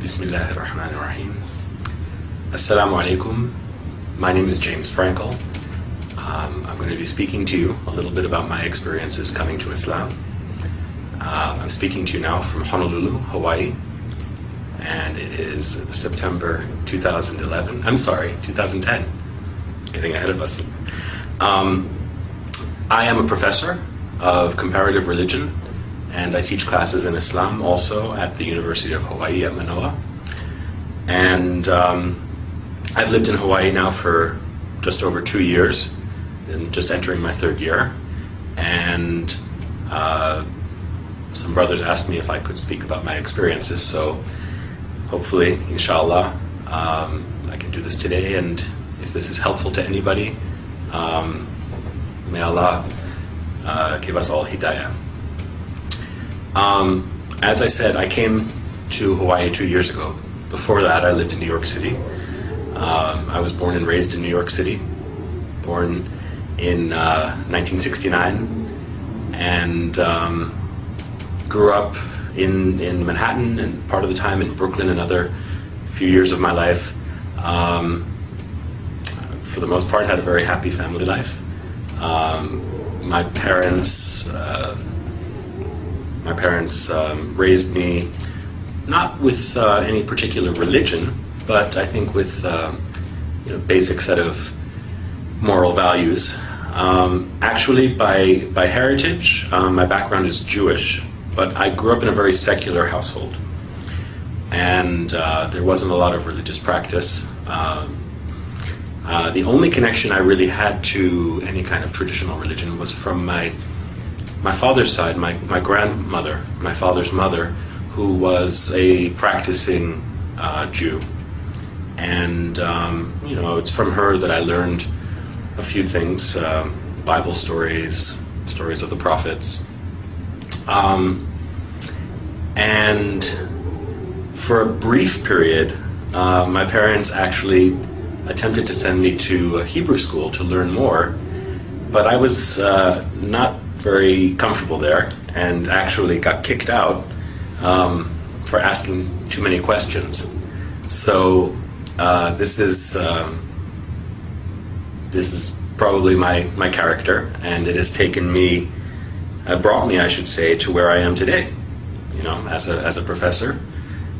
Bismillahirrahmanirrahim. Assalamu alaikum. My name is James Frankel. I'm going to be speaking to you a little bit about my experiences coming to Islam. I'm speaking to you now from Honolulu, Hawaii, and it is September 2011. I'm sorry, 2010. Getting ahead of us. I am a professor of comparative religion, and I teach classes in Islam also at the University of Hawaii at Manoa. And I've lived in Hawaii now for just over 2 years, and just entering my 3rd year. And some brothers asked me if I could speak about my experiences, so hopefully, inshallah, I can do this today, and if this is helpful to anybody, may Allah give us all hidayah. As I said, I came to Hawaii 2 years ago. Before that, I lived in New York City. I was born and raised in New York City, born in 1969, and grew up in Manhattan, and part of the time in Brooklyn, another few years of my life. For the most part, had a very happy family life. My parents raised me not with any particular religion, but I think with basic set of moral values. Actually, by heritage, my background is Jewish, but I grew up in a very secular household, and there wasn't a lot of religious practice. The only connection I really had to any kind of traditional religion was from my father's side, my grandmother, my father's mother, who was a practicing Jew. And, it's from her that I learned a few things, Bible stories, stories of the prophets. And for a brief period, my parents actually attempted to send me to a Hebrew school to learn more, but I was not very comfortable there, and actually got kicked out for asking too many questions. So this is probably my character, and it has brought me, I should say, to where I am today. As a professor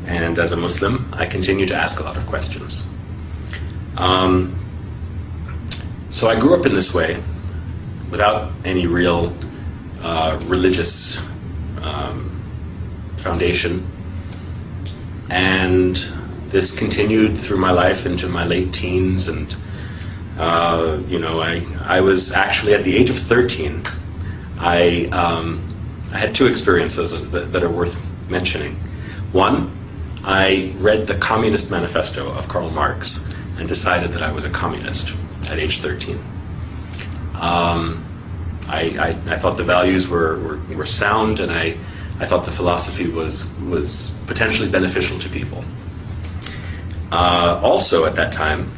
and as a Muslim, I continue to ask a lot of questions. So I grew up in this way, without any real religious foundation, and this continued through my life into my late teens, and I was actually at the age of 13. I had 2 experiences that are worth mentioning. One, I read the Communist Manifesto of Karl Marx and decided that I was a communist at age 13. I thought the values were sound, and I thought the philosophy was potentially beneficial to people. Also at that time,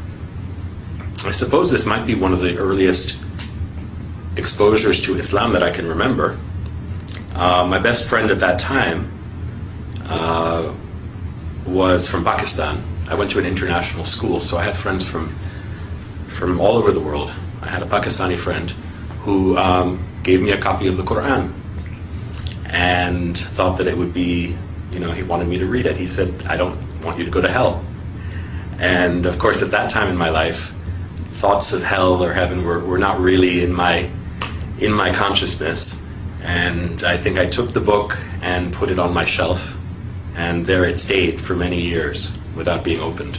I suppose this might be one of the earliest exposures to Islam that I can remember. My best friend at that time was from Pakistan. I went to an international school, so I had friends from all over the world. I had a Pakistani friend who gave me a copy of the Quran and thought that it would be, he wanted me to read it. He said, "I don't want you to go to hell." And of course, at that time in my life, thoughts of hell or heaven were not really in my consciousness. And I think I took the book and put it on my shelf, and there it stayed for many years without being opened.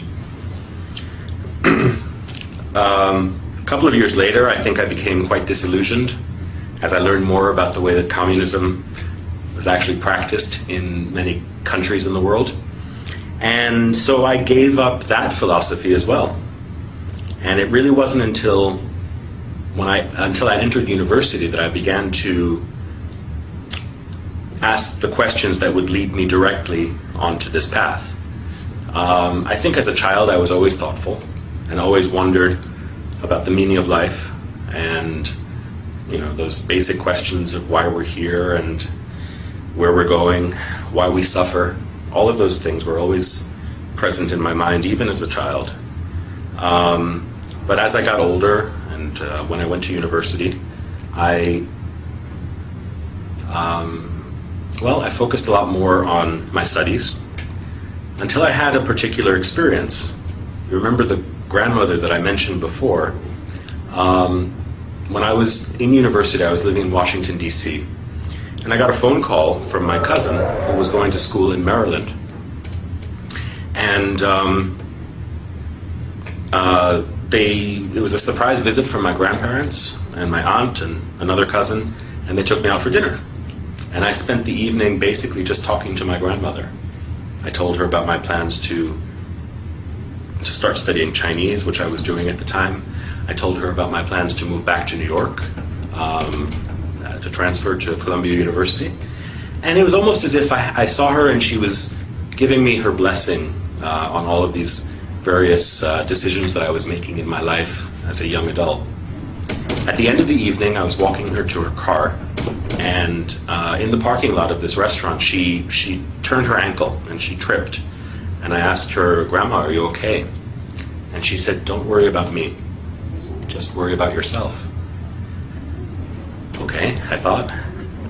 A couple of years later, I think I became quite disillusioned as I learned more about the way that communism was actually practiced in many countries in the world. And so I gave up that philosophy as well. And it really wasn't until I entered university that I began to ask the questions that would lead me directly onto this path. I think as a child I was always thoughtful and always wondered about the meaning of life, and those basic questions of why we're here and where we're going, why we suffer. All of those things were always present in my mind even as a child. But as I got older and when I went to university, I focused a lot more on my studies until I had a particular experience. You remember the grandmother that I mentioned before? When I was in university, I was living in Washington, D.C., and I got a phone call from my cousin who was going to school in Maryland. And it was a surprise visit from my grandparents and my aunt and another cousin, and they took me out for dinner. And I spent the evening basically just talking to my grandmother. I told her about my plans to start studying Chinese, which I was doing at the time. I told her about my plans to move back to New York, to transfer to Columbia University. And it was almost as if I saw her and she was giving me her blessing on all of these various decisions that I was making in my life as a young adult. At the end of the evening, I was walking her to her car, and in the parking lot of this restaurant, she turned her ankle and she tripped. And I asked her, "Grandma, are you okay?" And she said, "Don't worry about me. Just worry about yourself." Okay, I thought.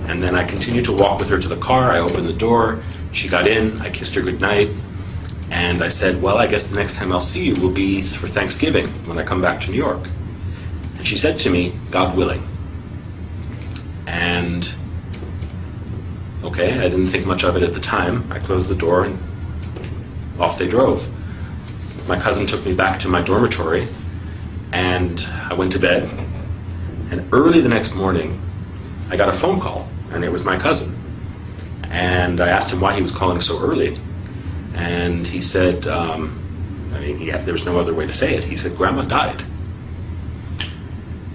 And then I continued to walk with her to the car. I opened the door. She got in. I kissed her goodnight. And I said, "Well, I guess the next time I'll see you will be for Thanksgiving when I come back to New York." And she said to me, "God willing." And okay, I didn't think much of it at the time. I closed the door and off they drove. My cousin took me back to my dormitory and I went to bed. And early the next morning, I got a phone call, and it was my cousin. And I asked him why he was calling so early. And he said, there was no other way to say it. He said, "Grandma died."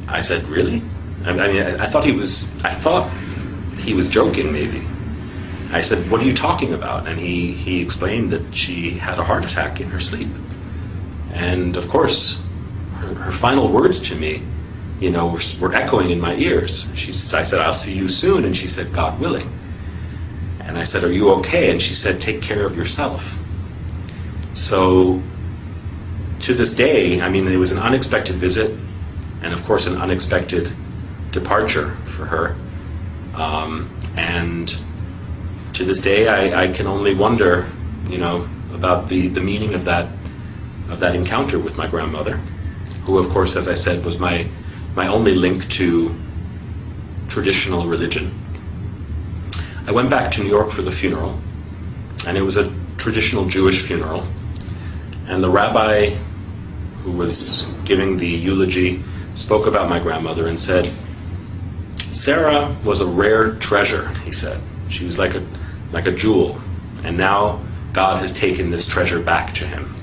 I said, "Really?" I thought he was joking, maybe. I said, "What are you talking about?" And he explained that she had a heart attack in her sleep. And of course, her final words to me, were echoing in my ears. I said, "I'll see you soon." And she said, "God willing." And I said, "Are you okay?" And she said, "Take care of yourself." So to this day, it was an unexpected visit, and of course an unexpected departure for her. And to this day, I can only wonder, about the meaning of that encounter with my grandmother, who, of course, as I said, was my only link to traditional religion. I went back to New York for the funeral, and it was a traditional Jewish funeral. And the rabbi who was giving the eulogy spoke about my grandmother and said, "Sarah was a rare treasure," he said. "She was like a jewel, and now God has taken this treasure back to him."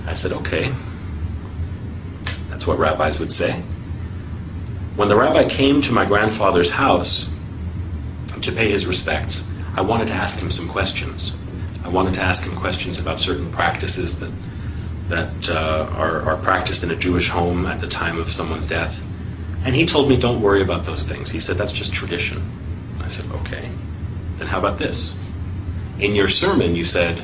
I said, "Okay." That's what rabbis would say. When the rabbi came to my grandfather's house to pay his respects, I wanted to ask him some questions. I wanted to ask him questions about certain practices that are practiced in a Jewish home at the time of someone's death. And he told me, "Don't worry about those things." He said, "That's just tradition." I said, "Okay. Then how about this? In your sermon, you said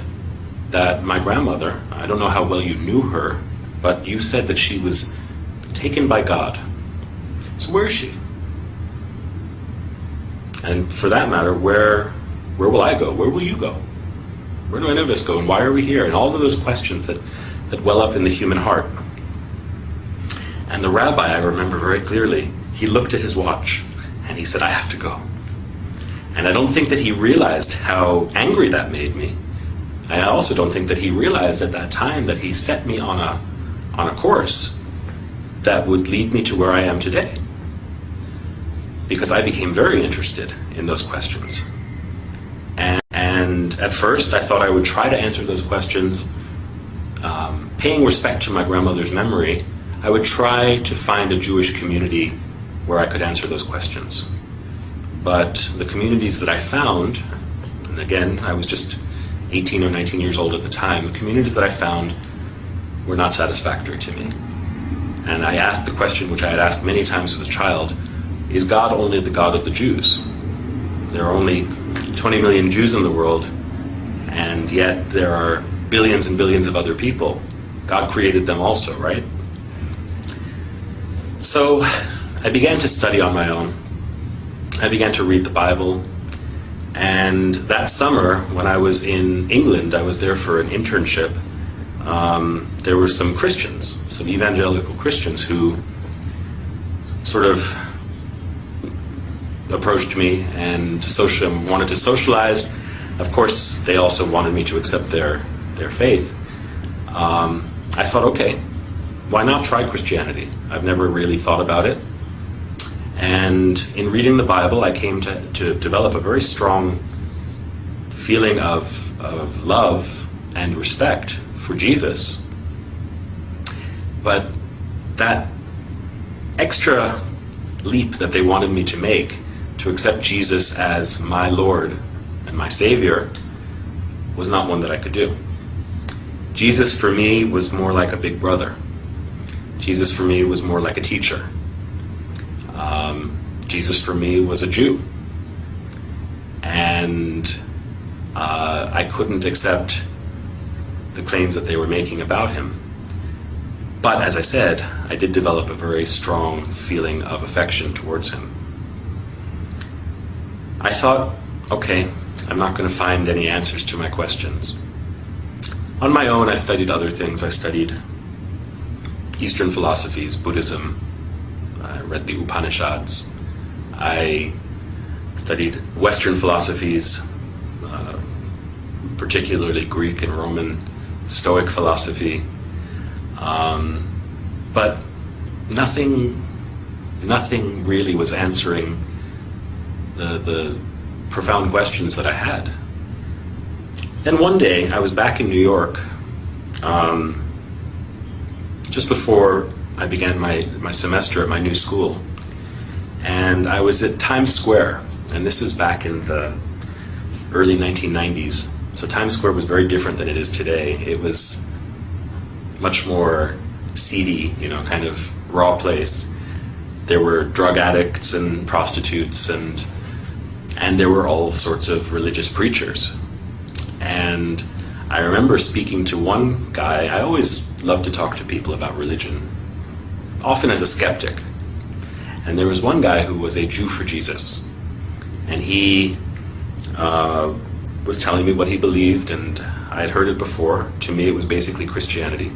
that my grandmother, I don't know how well you knew her, but you said that she was taken by God. So where is she? And for that matter, where will I go? Where will you go? Where do any of us go? And why are we here?" And all of those questions that well up in the human heart. And the rabbi, I remember very clearly, he looked at his watch and he said, "I have to go." And I don't think that he realized how angry that made me. And I also don't think that he realized at that time that he set me on a course that would lead me to where I am today. Because I became very interested in those questions. And at first I thought I would try to answer those questions, paying respect to my grandmother's memory. I would try to find a Jewish community where I could answer those questions. But the communities that I found, and again, I was just 18 or 19 years old at the time, the communities that I found were not satisfactory to me. And I asked the question which I had asked many times as a child, is God only the God of the Jews? There are only 20 million Jews in the world, and yet there are billions and billions of other people. God created them also, right? So I began to study on my own. I began to read the Bible. And that summer, when I was in England, I was there for an internship. There were some Christians, some evangelical Christians, who sort of approached me and wanted to socialize. Of course, they also wanted me to accept their faith. I thought, okay, why not try Christianity? I've never really thought about it. And in reading the Bible, I came to develop a very strong feeling of love and respect for Jesus. But that extra leap that they wanted me to make to accept Jesus as my Lord and my Savior was not one that I could do. Jesus for me was more like a big brother. Jesus for me was more like a teacher. Jesus for me was a Jew. And I couldn't accept the claims that they were making about him. But as I said, I did develop a very strong feeling of affection towards him. I thought, okay, I'm not going to find any answers to my questions. On my own, I studied other things. I studied Eastern philosophies, Buddhism. I read the Upanishads. I studied Western philosophies, particularly Greek and Roman Stoic philosophy. But nothing really was answering the profound questions that I had. Then one day, I was back in New York, just before I began my semester at my new school. And I was at Times Square, and this was back in the early 1990s. So Times Square was very different than it is today. It was much more seedy, kind of raw place. There were drug addicts and prostitutes, and there were all sorts of religious preachers. And I remember speaking to one guy. I always love to talk to people about religion, often as a skeptic. And there was one guy who was a Jew for Jesus. And he was telling me what he believed, and I had heard it before. To me, it was basically Christianity.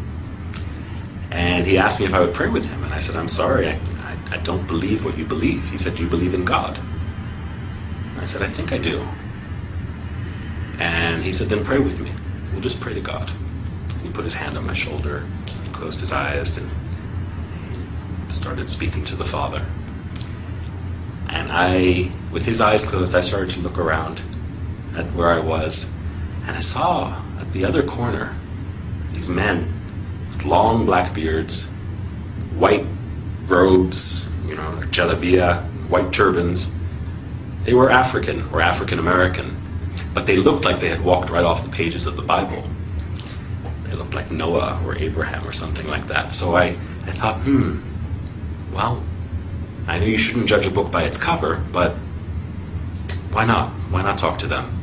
And he asked me if I would pray with him. And I said, I'm sorry, I don't believe what you believe. He said, do you believe in God? And I said, I think I do. And he said, then pray with me. We'll just pray to God. And he put his hand on my shoulder, closed his eyes, and started speaking to the Father. And with his eyes closed, I started to look around at where I was. And I saw at the other corner these men with long black beards, white robes, jalabiya, white turbans. They were African or African American, but they looked like they had walked right off the pages of the Bible. They looked like Noah or Abraham or something like that. So I thought, well, I know you shouldn't judge a book by its cover, but why not? Why not talk to them?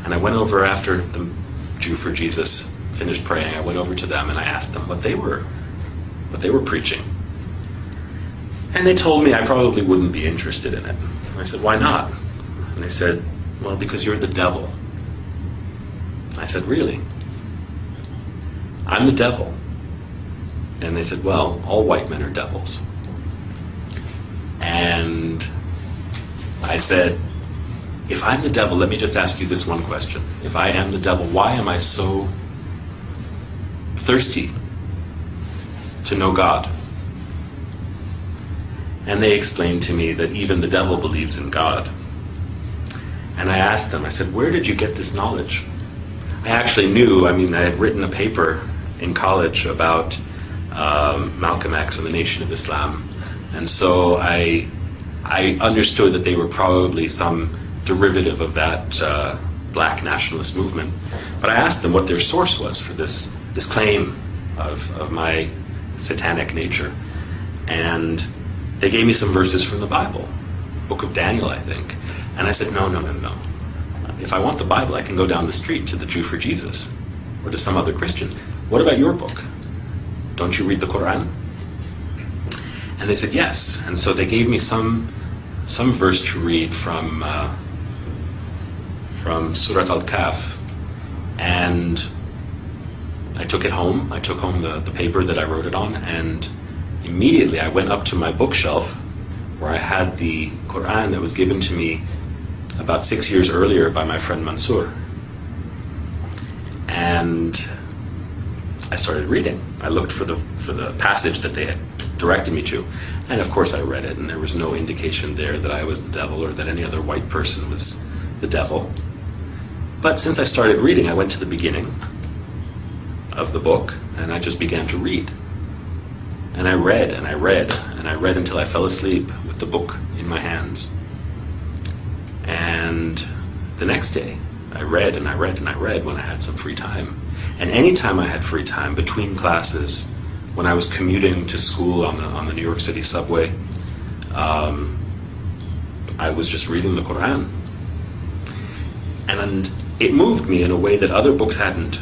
And I went over after the Jew for Jesus finished praying. I went over to them and I asked them what they were preaching. And they told me I probably wouldn't be interested in it. I said, why not? And they said, well, because you're the devil. I said, really? I'm the devil. And they said, well, all white men are devils. And I said, if I'm the devil, let me just ask you this one question. If I am the devil, why am I so thirsty to know God? And they explained to me that even the devil believes in God. And I asked them, I said, where did you get this knowledge? I actually knew, I had written a paper in college about Malcolm X and the Nation of Islam. And so I understood that they were probably some derivative of that black nationalist movement. But I asked them what their source was for this claim of my satanic nature. And they gave me some verses from the Bible, Book of Daniel, I think. And I said, no. If I want the Bible, I can go down the street to the Jew for Jesus. or to some other Christian, what about your book? Don't you read the Quran? And they said yes. And so they gave me some verse to read from Surat Al-Kahf. And I took it home. I took home the paper that I wrote it on, and immediately I went up to my bookshelf where I had the Quran that was given to me about 6 years earlier by my friend Mansour. And I started reading. I looked for the passage that they had directed me to, and of course I read it, and there was no indication there that I was the devil or that any other white person was the devil. But since I started reading, I went to the beginning of the book, and I just began to read. And I read, and I read, and I read until I fell asleep with the book in my hands. And the next day, I read, and I read, and I read when I had some free time. And any time I had free time, between classes, when I was commuting to school on the New York City subway, I was just reading the Quran. And it moved me in a way that other books hadn't.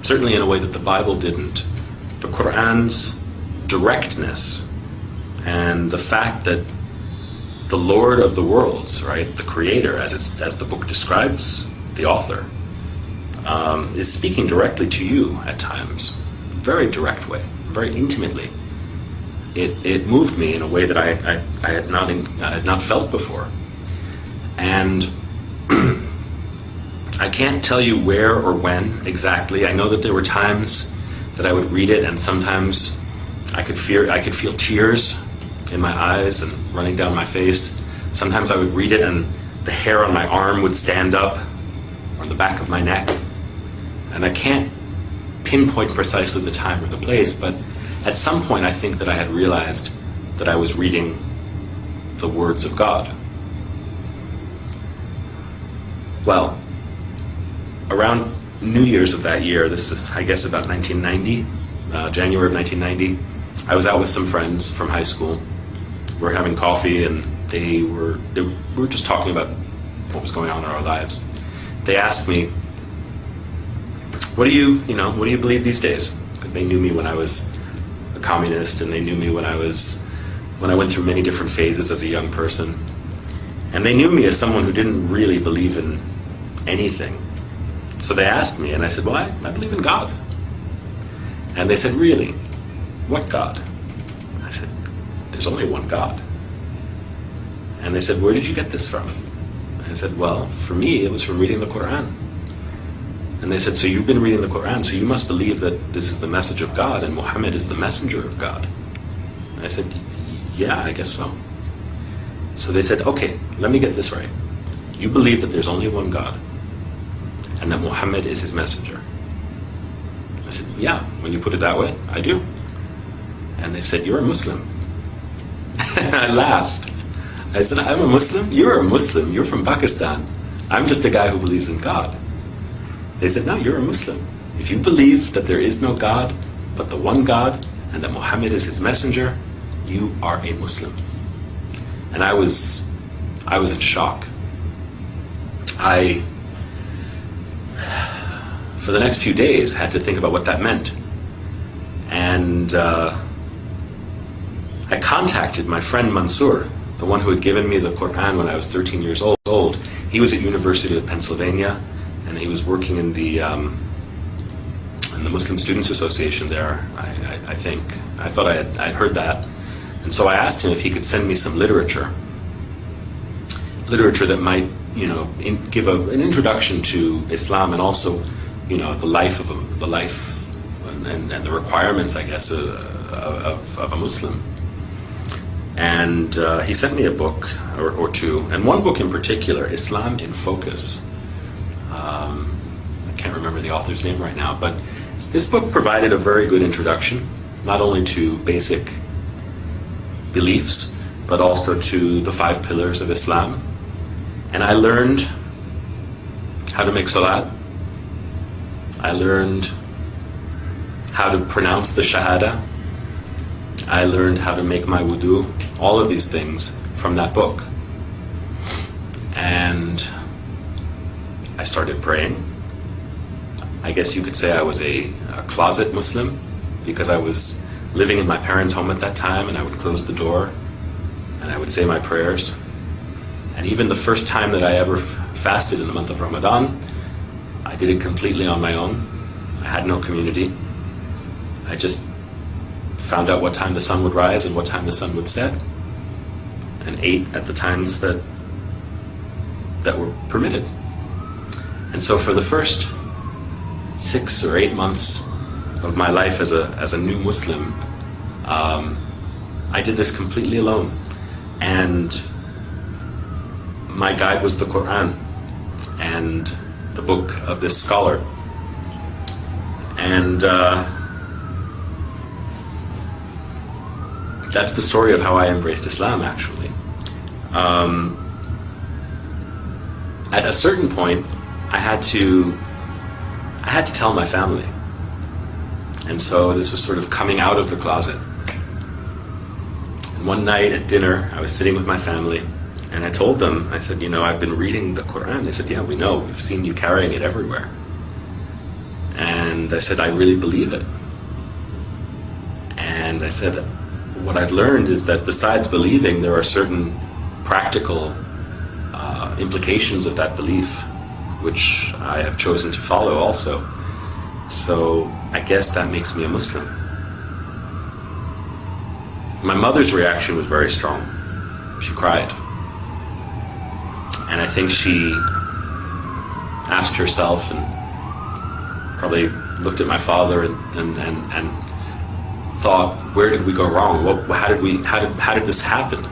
Certainly in a way that the Bible didn't. The Quran's directness and the fact that the Lord of the worlds, right, the Creator, as the book describes the author, is speaking directly to you at times, very direct way, very intimately. It moved me in a way that I had not felt before, and I can't tell you where or when exactly. I know that there were times that I would read it, and sometimes I could feel tears in my eyes and running down my face. Sometimes I would read it and the hair on my arm would stand up, or on the back of my neck. And I can't pinpoint precisely the time or the place, but at some point I think that I had realized that I was reading the words of God. Well, around New Year's of that year, this is, I guess, about 1990, January of 1990, I was out with some friends from high school. We were having coffee, and we were just talking about what was going on in our lives. They asked me, what do you believe these days? Because they knew me when I was a communist, and they knew me when I went through many different phases as a young person. And they knew me as someone who didn't really believe in anything. So they asked me, and I said, well, I believe in God. And they said, really? What God? I said, there's only one God. And they said, where did you get this from? I said, well, for me, it was from reading the Quran. And they said, so you've been reading the Quran, so you must believe that this is the message of God and Muhammad is the messenger of God. And I said, yeah, I guess so. So they said, okay, let me get this right. You believe that there's only one God and that Muhammad is his messenger. I said, yeah, when you put it that way, I do. And they said, you're a Muslim. And I laughed. I said, I'm a Muslim? You're a Muslim. You're from Pakistan. I'm just a guy who believes in God. They said, no, you're a Muslim. If you believe that there is no God but the one God and that Muhammad is his messenger, you are a Muslim. And I was in shock. For the next few days, had to think about what that meant. And I contacted my friend Mansour, the one who had given me the Quran when I was 13 years old. He was at University of Pennsylvania, and he was working in the Muslim Students Association there, I think. I thought I'd heard that. And so I asked him if he could send me some literature that might, give an introduction to Islam, and also, the life and the requirements, I guess, of a Muslim. And he sent me a book or two, and one book in particular, Islam in Focus. I can't remember the author's name right now, but this book provided a very good introduction, not only to basic beliefs, but also to the 5 pillars of Islam. And I learned how to make salat. I learned how to pronounce the Shahada. I learned how to make my wudu. All of these things from that book. And I started praying. I guess you could say I was a closet Muslim, because I was living in my parents' home at that time, and I would close the door and I would say my prayers. And even the first time that I ever fasted in the month of Ramadan, I did it completely on my own. I had no community. I just found out what time the sun would rise and what time the sun would set, and ate at the times that were permitted. And so for the first 6 or 8 months of my life as a new Muslim, I did this completely alone. And my guide was the Quran and the book of this scholar. And that's the story of how I embraced Islam, actually. At a certain point, I had to tell my family. And so this was sort of coming out of the closet. And one night at dinner, I was sitting with my family, and I told them, I said, I've been reading the Quran. They said, yeah, we know. We've seen you carrying it everywhere. And I said, I really believe it. And I said, what I've learned is that besides believing, there are certain practical implications of that belief, which I have chosen to follow also. So I guess that makes me a Muslim. My mother's reaction was very strong. She cried. And I think she asked herself, and probably looked at my father and thought, where did we go wrong? How did this happen?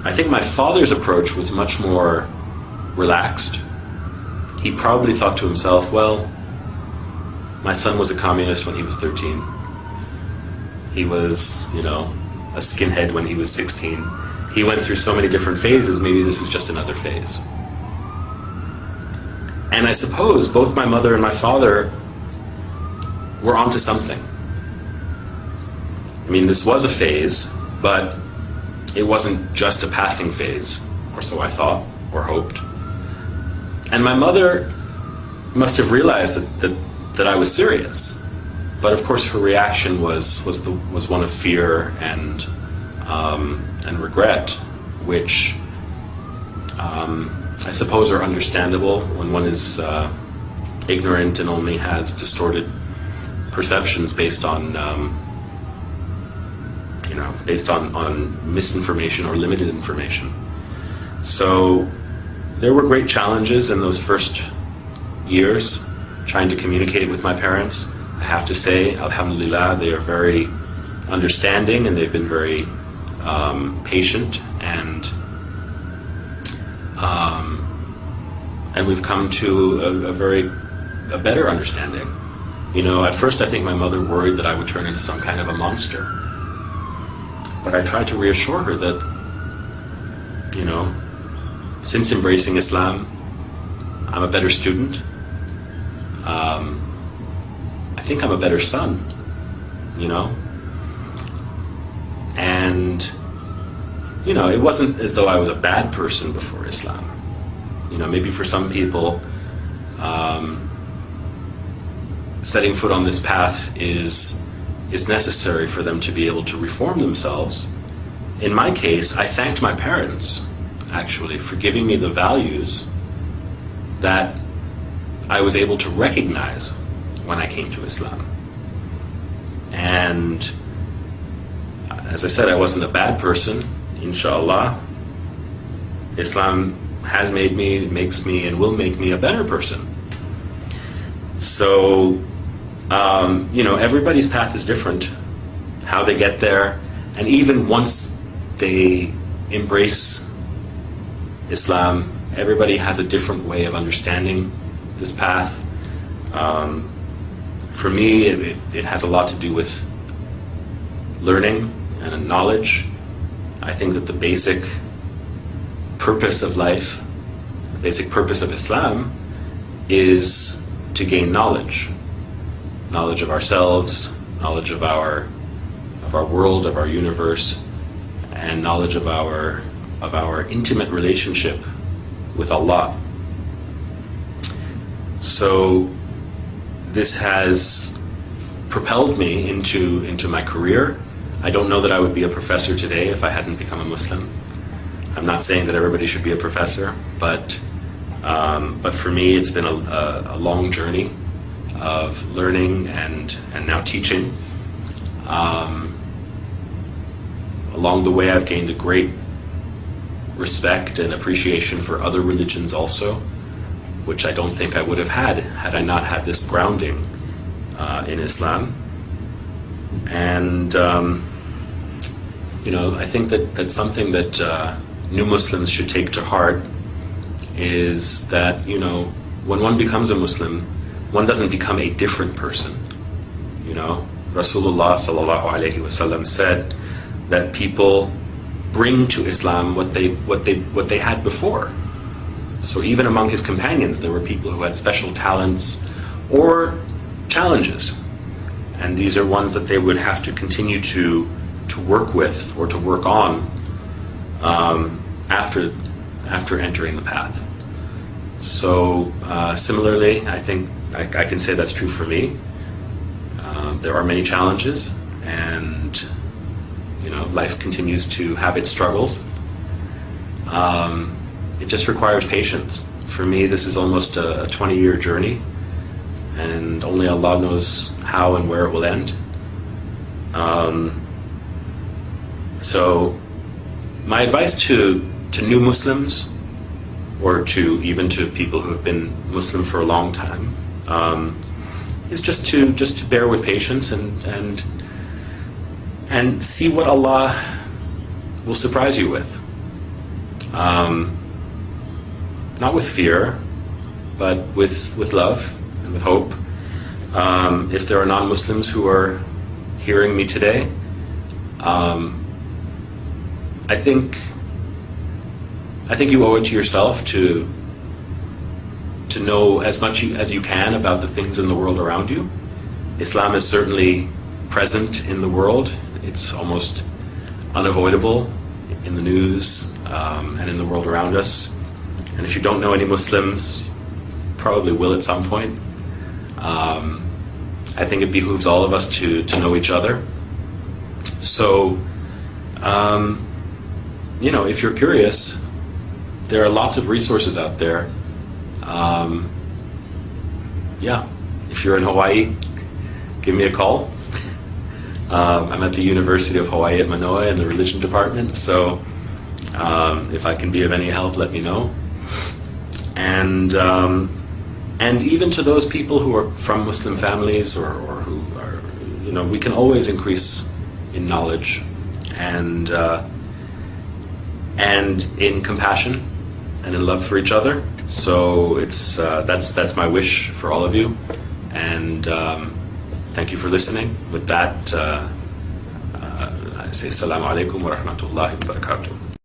I think my father's approach was much more relaxed. He probably thought to himself, well, my son was a communist when he was 13. He was, a skinhead when he was 16. He went through so many different phases, maybe this is just another phase. And I suppose both my mother and my father were onto something. I mean, this was a phase, but it wasn't just a passing phase, or so I thought, or hoped. And my mother must have realized that I was serious. But of course her reaction was one of fear and regret, which I suppose are understandable when one is ignorant and only has distorted perceptions based on misinformation or limited information. So there were great challenges in those first years trying to communicate with my parents. I have to say, alhamdulillah, they are very understanding, and they've been very patient, and we've come to a better understanding. At first I think my mother worried that I would turn into some kind of a monster. But I tried to reassure her that, since embracing Islam, I'm a better student. I think I'm a better son, And, it wasn't as though I was a bad person before Islam. Maybe for some people, setting foot on this path is necessary for them to be able to reform themselves. In my case, I thanked my parents, actually, for giving me the values that I was able to recognize when I came to Islam. And as I said, I wasn't a bad person, inshallah. Islam has made me, makes me, and will make me a better person. So, everybody's path is different, how they get there, and even once they embrace Islam, everybody has a different way of understanding this path. For me, it has a lot to do with learning and knowledge. I think that the basic purpose of life, the basic purpose of Islam, is to gain knowledge. Knowledge of ourselves, knowledge of our world, of our universe, and knowledge of our intimate relationship with Allah. So this has propelled me into my career. I don't know that I would be a professor today if I hadn't become a Muslim. I'm not saying that everybody should be a professor, but for me it's been a long journey of learning and now teaching. Along the way I've gained a great respect and appreciation for other religions also, which I don't think I would have had I not had this grounding in Islam. And I think that something that new Muslims should take to heart is that, when one becomes a Muslim, one doesn't become a different person. Rasulullah sallallahu alaihi wasallam said that people bring to Islam what they had before. So even among his companions, there were people who had special talents or challenges, and these are ones that they would have to continue to work with or to work on after entering the path. So similarly, I think I can say that's true for me. There are many challenges, and life continues to have its struggles. It just requires patience. For me, this is almost a 20-year journey, and only Allah knows how and where it will end. So my advice to new Muslims, or even to people who have been Muslim for a long time, is just to bear with patience and see what Allah will surprise you with. Not with fear, but with love and with hope. If there are non-Muslims who are hearing me today, I think you owe it to yourself to know as much as you can about the things in the world around you. Islam is certainly present in the world. It's almost unavoidable in the news and in the world around us. And if you don't know any Muslims, probably will at some point. I think it behooves all of us to know each other. So, if you're curious, there are lots of resources out there. If you're in Hawaii, give me a call. I'm at the University of Hawaii at Manoa in the religion department, so if I can be of any help, let me know. And even to those people who are from Muslim families or who are, we can always increase in knowledge and in compassion and in love for each other. So that's my wish for all of you, and thank you for listening. With that, I say Assalamu alaikum wa rahmatullahi wa barakatuh.